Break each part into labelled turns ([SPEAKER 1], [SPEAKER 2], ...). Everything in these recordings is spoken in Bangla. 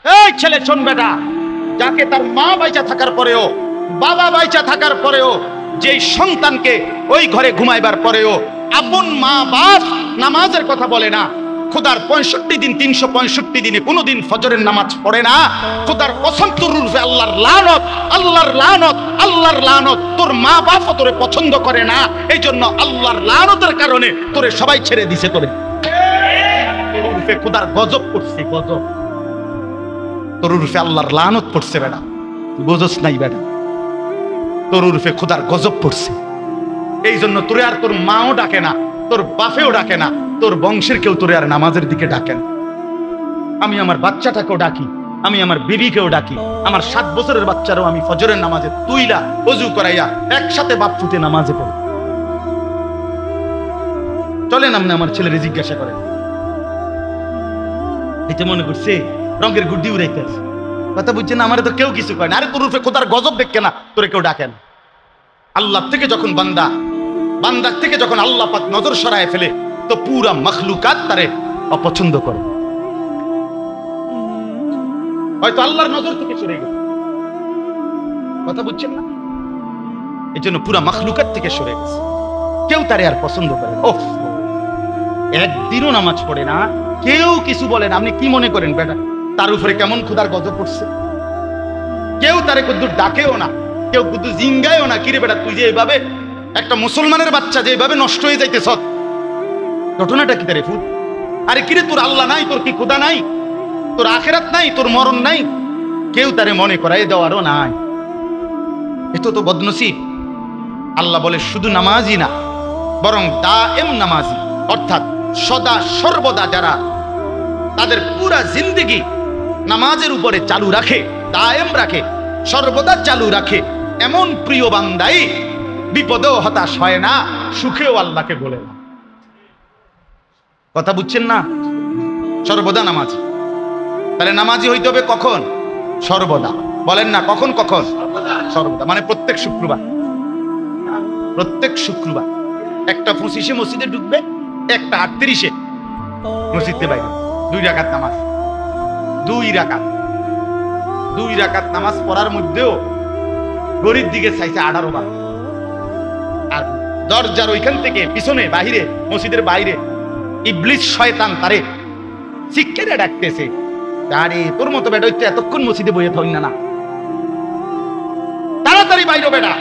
[SPEAKER 1] এই ছেলে শোন বেটা, যাকে তার মা বাইচা থাকার পরেও, বাবা বাইচা থাকার পরেও, যেই সন্তানকে ওই ঘরে ঘুমাইবার পরেও আপন মা বাপ নামাজের কথা বলে না, খোদার 65 দিন 365 দিনে কোনোদিন ফজরের নামাজ পড়ে না, খোদার কসম তোর রূপে আল্লাহর লানত, আল্লাহর লানত, আল্লাহর লানত। তোর মা বাপ তোরে পছন্দ করে না, এই জন্য আল্লাহর লানতের কারণে তোরে সবাই ছেড়ে দিছে। তোরে রূপে খোদার গজব করছে, গজব। তোর রূপে আল্লাহর লানত পড়ছে বেটা, বুঝছ নাই বেটা? তোর রূপে খোদার গজব পড়ছে। এই জন্য তোরে আর তোর মাও ডাকে না, তোর বাপেও ডাকে না, তোর বংশের কেউ তোরে আর নামাজের দিকে ডাকেন। আমি আমার বাচ্চাটাকেও ডাকি, আমি আমার বিবিকেও ডাকি, আমার 7 বছরের বাচ্চারও আমি ফজরের নামাজে তুইলা ওযু করাইয়া একসাথে বাপ ফুটে নামাজে পড়ি। চলেন আপনি আমার ছেলেরে জিজ্ঞাসা করেন, এটা মনে করছে রঙের গুড্ডি উড়াইতে আছে। কথা বুঝছেন না? আমারে তো কেউ কিছু কয় না। আরে তোর রূপে খোদার গজব দেখে না তোরে কেউ ডাকেন। আল্লাহ থেকে যখন বান্দার থেকে যখন আল্লাহ পাক নজর সরায় ফেলে, তো পুরা মখলুকাত তারে অপছন্দ করে। হয়তো আল্লাহর নজর থেকে সরে গেছে, কথা বুঝছেন না? এই জন্য পুরা মখলুকাত থেকে সরে গেছে, কেউ তারে আর পছন্দ করে না। একদিনও নামাজ পড়ে না, কেউ কিছু বলে না। আপনি কি মনে করেন বেটা তার উপরে কেমন খোদার গজব পড়ছে? কেউ তারে কুদ্দুর ডাকেও না, কেউ কুদ্দুর জিঙ্গায়ও না। কিরে বেটা, তুই যে এইভাবে একটা মুসলমানের বাচ্চা যে এইভাবে নষ্ট হয়ে যাইতেছ, ঘটনাটা কি তারে ফুট? আরে কিরে, তোর আল্লাহ নাই, তোর কি খোদা নাই, তোর আখিরাত নাই, তোর মরণ নাই? কেউ তারে মনে করাই দেওয়ারও নাই। এত তো বদনসিব। আল্লাহ বলে শুধু নামাজই না, বরং দায়েম নামাজি, অর্থাৎ সদা সর্বদা যারা তাদের পুরা জিন্দেগি নামাজের উপরে চালু রাখে, দায়েম রাখে, সর্বদা চালু রাখে, এমন প্রিয় বান্দাই বিপদেও হতাশ হয় না, সুখেও আল্লাহকে বলে না। কথা বুঝছেন না? সর্বদা নামাজি। তাহলে নামাজি হইতে হবে কখন? সর্বদা। বলেন না কখন? কখন? সর্বদা। মানে প্রত্যেক শুক্রবার, প্রত্যেক শুক্রবার একটা 25-এ মসজিদে ঢুকবে, একটা 38-এ মসজিদে বাইরে। 2 রাকাত নামাজ, 2 রাকাত নামাজ পড়ার মধ্যেও গরিব দিকে চাইছে 18 বার। আর দরজার ওইখান থেকে পিছনে বাহিরে, মসজিদের বাইরে ইবলিস শয়তান তারে শিক্ষারে ডাকতেছে, আরে তোর মতো বেটা হইতে এতক্ষণ মসজিদে বইয়ে থাই না, তাড়াতাড়ি বাইরে বেটা,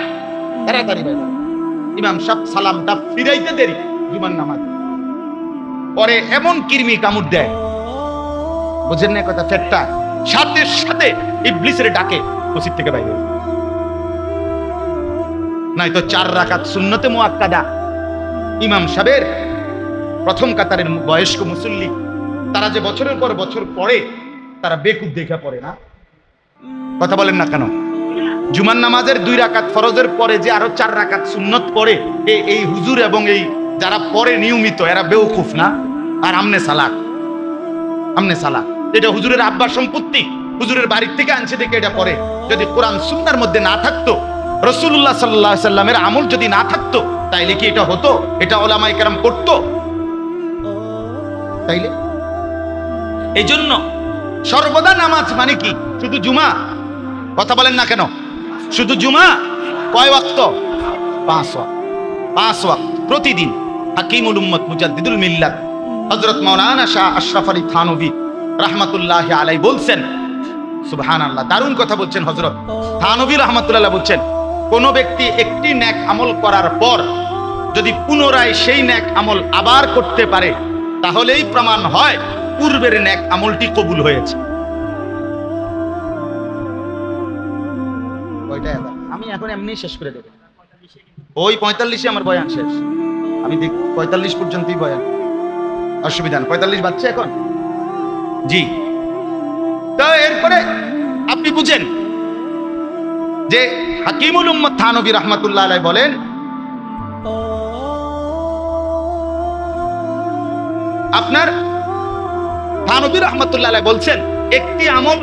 [SPEAKER 1] তাড়াতাড়ি বাইরে। ইমাম সাহেব সালামটা ফিরাইতে দেরি, জুমার নামাজ পরে এমন কিরমি কামড় দেয়, বুঝেন না কথা? ফেটটা সাথে সাথে ইবলিসের ডাকে মসজিদ থেকে বাইরে। নাই তো 4 রাকাত সুন্নতে মুআক্কাদা। ইমাম সাহেবের প্রথম কাতারের বয়স্ক মুসল্লি, তারা যে বছরের পর বছর পড়ে, তারা বেকুব দেখা পড়ে না। কথা বলেন না কেন? জুমার নামাজের 2 রাকাত ফরজের পরে যে আরো 4 রাকাত সুন্নত পড়ে, এই হুজুর এবং এই যারা পড়ে নিয়মিত, এরা বেউকুফ না? আর আমনে সালাক, আমনে সালাক। এটা হুজুরের আব্বার সম্পত্তি, হুজুরের বাড়ির থেকে আনছে দেখে এটা পড়ে। যদি কোরআন সুন্নাহর মধ্যে না থাকতো, রাসূলুল্লাহ সাল্লাল্লাহু আলাইহি সাল্লামের আমল যদি না থাকতো, তাইলে কি এটা হতো? এটা উলামায়ে কেরাম করতো? তাইলে এই জন্য সর্বদা নামাজ মানে কি? শুধু জুমা? কথা বলেন না কেন? শুধু জুমা? কয় ওয়াক্ত? 5 ওয়াক্ত। 5 ওয়াক্ত প্রতিদিন। হাকিমুল উম্মত মুজাদ্দিদুল মিল্লাত হযরত মাওলানা শাহ আশরাফ আলী থানভী রাহমাতুল্লাহি আলাইহি বলছেন, সুবহানাল্লাহ, দারুণ কথা বলছেন হযরত থানভী রাহমাতুল্লাহ বলছেন, কোন ব্যক্তি একটি নেক আমল করার পর যদি পুনরায় সেই নেক আমল আবার করতে পারে, তাহলেই প্রমাণ হয় পূর্বের নেক আমলটি কবুল হয়েছে। আমি এখন এমনি শেষ করে দেব, ওই 45-এ আমার বয়ান শেষ। আমি 45 পর্যন্তই বয়ান, অসুবিধা না। 45 বাজছে এখন, জি। তো এরপরে আপনি বুঝেন যে হাকিমুল উম্মত থানভী রাহমাতুল্লাহ আলাইহি বলেন, আপনার থানভী রাহমাতুল্লাহ আলাইহি বলছেন, একটি আমল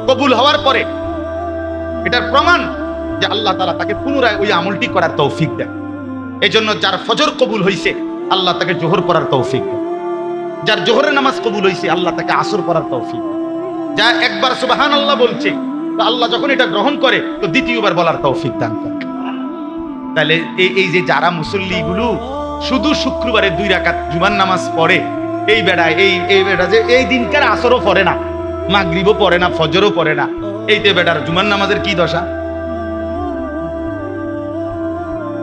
[SPEAKER 1] কবুল হওয়ার পরে এটার প্রমাণ যে আল্লাহ তাআলা তাকে পুনরায় ওই আমলটি করার তৌফিক দেন। এই জন্য যার ফজর কবুল হয়েছে, আল্লাহ তাকে জোহর পড়ার তৌফিক দেন। যার জোহরের নামাজ কবুল হয়েছে, আল্লাহ তাকে আসর পড়ার তৌফিক দেন। যা একবার সুবহানাল্লাহ বলছে, তো আল্লাহ যখন এটা গ্রহণ করে তো দ্বিতীয়বার বলার তৌফিক দান করে। তাহলে এই যে যারা মুসল্লিগুলো শুধু শুক্রবারে 2 রাকাত জুমার নামাজ পড়ে, এই বেড়ায় এই বেড়া যে এই দিনকার আসরও পড়ে না, মাগরিবও পড়ে না, ফজরও পড়ে না, এইতে বেড়ার জুমার নামাজের কি দশা?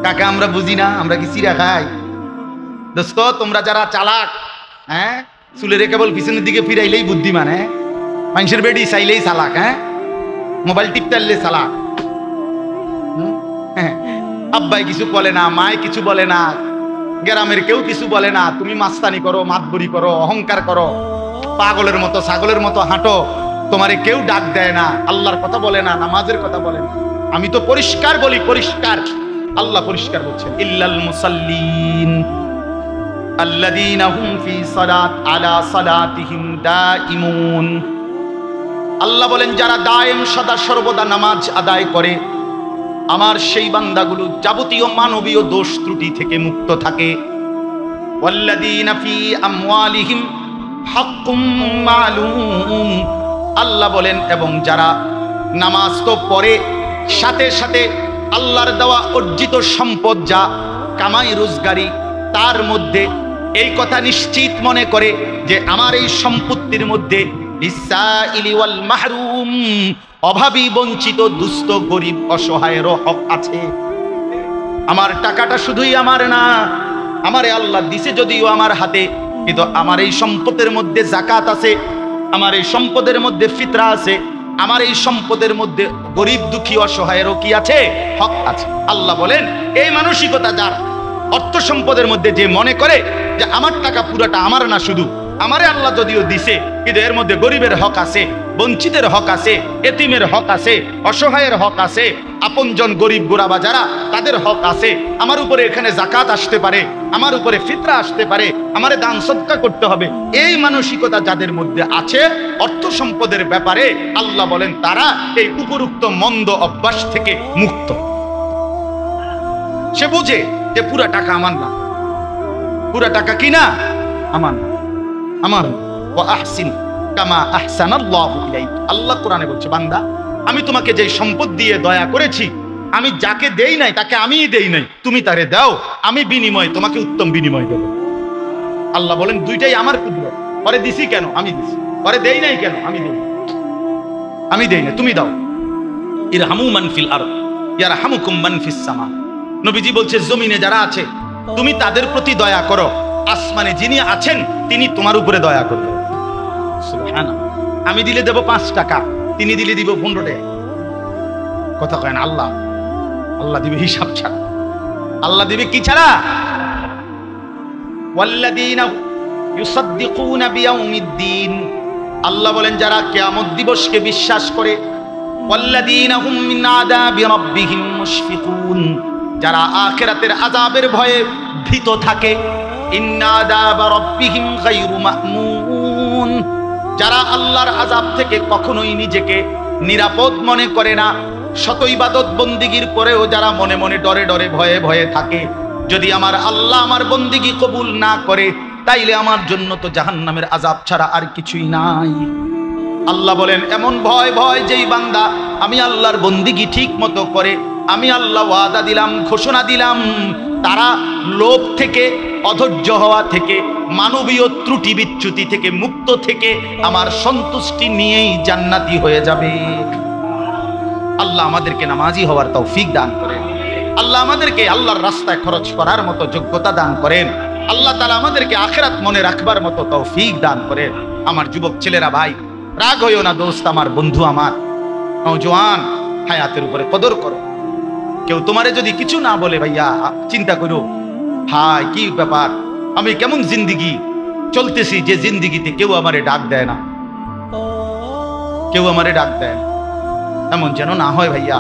[SPEAKER 1] কাকা আমরা বুঝি না, আমরা কি চিরা খাই? দোস্ত তোমরা যারা চালাক, হ্যাঁ, চুলের কেবল পিছনের দিকে ফিরাইলেই বুদ্ধিমান, হ্যাঁ, মানুষের বেডি চাইলেই চালাক, হ্যাঁ, মোবাইল টিপতে চালাক, আব্বাই কিছু বলে না, মায় কিছু বলে না, গ্রামের কেউ কিছু বলে না, তুমি মাস্তানি করো, মাতবরি করো, অহংকার করো, পাগলের মতো ছাগলের মতো হাঁটো, তোমারে কেউ ডাক দেয় না, আল্লাহর কথা বলে না, নামাজের কথা বলে না। আমি তো পরিষ্কার বলি, পরিষ্কার, আল্লাহ পরিষ্কার বলছেন, ইল্লাল মুসাল্লিন আল্লাযীনা হুম ফি সালাত আলা সালাতিহিম দাইমুন। আল্লাহ বলেন যারা দায়েম সদা সর্বদা নামাজ আদায় করে, আমার সেই বান্দাগুলো যাবতীয় মানবীয় দোষ ত্রুটি থেকে মুক্ত থাকে। ওয়াল্লাযীনা ফি আমওয়ালিহিম হাক্কুম মালুম। আল্লাহ বলেন এবং যারা নামাজ তো পড়ে, সাথে সাথে আল্লাহর দেওয়া অর্জিত সম্পদ যা কামাই রোজগারি, তার মধ্যে এই কথা নিশ্চিত মনে করে যে আমার এই সম্পত্তির মধ্যে লিসাইলি ওয়াল মাহরুম, অভাবী বঞ্চিত দুস্থ গরিব অসহায়েরও হক আছে। আমার টাকাটা শুধুই আমার না, আমারে আল্লাহ দিছে যদিও আমার হাতে, কিন্তু আমার এই সম্পদের মধ্যে যাকাত আছে, আমার এই সম্পদের মধ্যে ফিতরা আছে, আমার এই সম্পদের মধ্যে গরিব দুঃখী অসহায়েরও কি আছে? হক আছে। আল্লাহ বলেন এই মানসিকতা যার, অর্থ সম্পদের মধ্যে যে মনে করে যে আমার টাকা পুরাটা আমার না, শুধু আমারে আল্লাহ যদিও দিছে, কিন্তু এর মধ্যে গরিবের হক আছে, বঞ্চিতের হক আছে, এতিমের হক আছে, অসহায়ের হক আছে, আপনজন গরিব গোরাবা যারা তাদের হক আছে, আমার উপরে এখানে যাকাত আসতে পারে, আমার উপরে ফিতরা আসতে পারে, আমারে দান সদকা করতে হবে, এই মানসিকতা যাদের মধ্যে আছে অর্থ সম্পদের ব্যাপারে, আল্লাহ বলেন তারা এই উপরুক্ত মন্দ অভ্যাস থেকে মুক্ত। সে বুঝে যে পুরা টাকা আমার না, পুরা টাকা কি না আমার না, আমার। ওয়া আহসিন কামা আহসানাল্লাহু ইলাইক। আল্লাহ কোরআনে বলছে বান্দা আমি তোমাকে যে সম্পদ দিয়ে দয়া করেছি, আমি যাকে দেই নাই তাকে আমিই দেই নাই, তুমি তারে দাও, আমি বিনিময় তোমাকে উত্তম বিনিময় দেব। আল্লাহ বলেন দুইটাই আমার কুদরত, পরে দিছি কেন? আমি দিছি। পরে দেই নাই কেন? আমি দেই, আমি দেই না, তুমি দাও। ইরহামু মান ফিল আরদ ইয়ারহামুকুম মান ফিস সামা। নবীজি বলছে জমিনে যারা আছে তুমি তাদের প্রতি দয়া করো, আসমানে যিনি আছেন তিনি তোমার উপরে দয়া করবেন। সুবহানাল্লাহ। আমি দিলে দেব 5 টাকা, তিনি দিলে দিব 15 টাকা। কথা কয় না আল্লাহ, আল্লাহ দিবে হিসাব ছাড়া। আল্লাহ দিবে কি ছাড়া? ওয়াল্লাযীনা ইউসাদ্দিকুনা বিয়াউমিদ্দিন। আল্লাহ বলেন যারা কিয়ামত দিবসকে বিশ্বাস করে, ওয়াল্লাযীনা হুম মিন আযাবি রাব্বিহিম মুশফিকুন, যারা আখিরাতের আযাবের ভয়ে ভীত থাকে। ইন্না আযাবা রাব্বিহিম গায়রু মা'মুন, যারা আল্লাহর আযাব থেকে কখনোই নিজেকে নিরাপদ মনে করে না, শত ইবাদত বন্দিগির পরেও যারা মনে মনে ডরে ডরে ভয়ে ভয়ে থাকে, যদি আমার আল্লাহ আমার বন্দিগি কবুল না করে তাইলে আমার জন্য তো জাহান্নামের আযাব ছাড়া আর কিছুই নাই। আল্লাহ বলেন এমন ভয় ভয় যেই বান্দা আমি আল্লাহর বন্দিগি ঠিক মতো করে, আমি আল্লাহ ওয়াদা দিলাম, ঘোষণা দিলাম, তারা লোভ থেকে, অধৈর্য হওয়া থেকে, মানবীয় ত্রুটি বিচ্যুতি থেকে মুক্ত থেকে আমার সন্তুষ্টি নিয়েই জান্নাতি হয়ে যাবে। আল্লাহ আমাদেরকে নামাজি হওয়ার তৌফিক দান করেন। আল্লাহ আমাদেরকে আল্লাহর রাস্তায় খরচ করার মতো যোগ্যতা দান করেন। আল্লাহ তাআলা আমাদেরকে আখিরাত মনে রাখবার মতো তৌফিক দান করেন। আমার যুবক ছেলেরা, ভাই রাগ হইও না দোস্ত, আমার বন্ধু, আমার নওজোয়ান, হায়াতের উপরে কদর করো। কেউ তোমারে যদি কিছু না বলে ভাইয়া চিন্তা করো, হায় কি ব্যাপার, আমি কেমন জিন্দিগি চলতেছি যে জিন্দিগিতে কেউ আমারে ডাক দেয় না, কেউ আমারে ডাক দেয় না। এমন যেন না হয় ভাইয়া,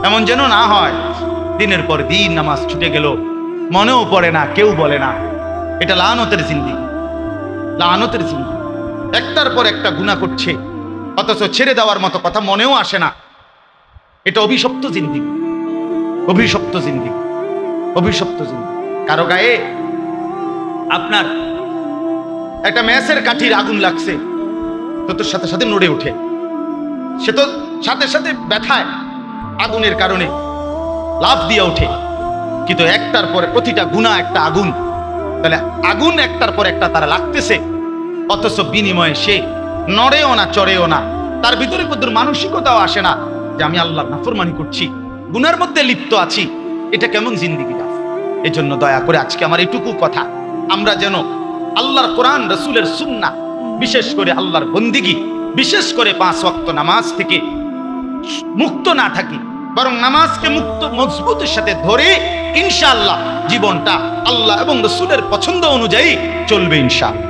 [SPEAKER 1] এমন যেন না হয়। দিনের পর দিন নামাজ ছুটে গেল, মনেও পড়ে না, কেউ বলে না। এটা লাআনতের জিন্দিগি, লাআনতের জিন্দিগি। একটার পর একটা গুনাহ করছে, অথচ ছেড়ে দেওয়ার মতো কথা মনেও আসে না। এটা অভিশপ্ত জিন্দিগি, অভিশপ্ত জিন্দিগি, অভিশপ্ত জিন্দিগি। কারো গায়ে আপনার একটা ম্যাচের কাঠির আগুন লাগছে, তো তোর সাথে সাথে নড়ে ওঠে, সে তো সাথে সাথে ব্যথায় আগুনের কারণে লাফ দিয়ে ওঠে। কিন্তু একটার পরে প্রতিটা গুনাহ একটা আগুন, তাহলে আগুন একটার পর একটা তারা লাগতেছে, অথচ বিনিময়ে সে নড়েও না চড়েও না, তার ভিতরে কদ্দুর মানসিকতাও আসে না যে আমি আল্লাহর নাফরমানি করছি, গুনার মধ্যে লিপ্ত আছি, এটা কেমন জিন্দেগি। এই জন্য দয়া করে আজকে আমার এটুকু কথা, আমরা যেন আল্লাহর কোরআন রাসূলের সুন্নাহ, বিশেষ করে আল্লাহর বন্দিগি, বিশেষ করে 5 ওয়াক্ত নামাজ থেকে মুক্ত না থাকি, বরং নামাজকে মুক্ত মজবুতের সাথে ধরে ইনশাআল্লাহ জীবনটা আল্লাহ এবং রাসূলের পছন্দ অনুযায়ী চলবে ইনশাআল্লাহ।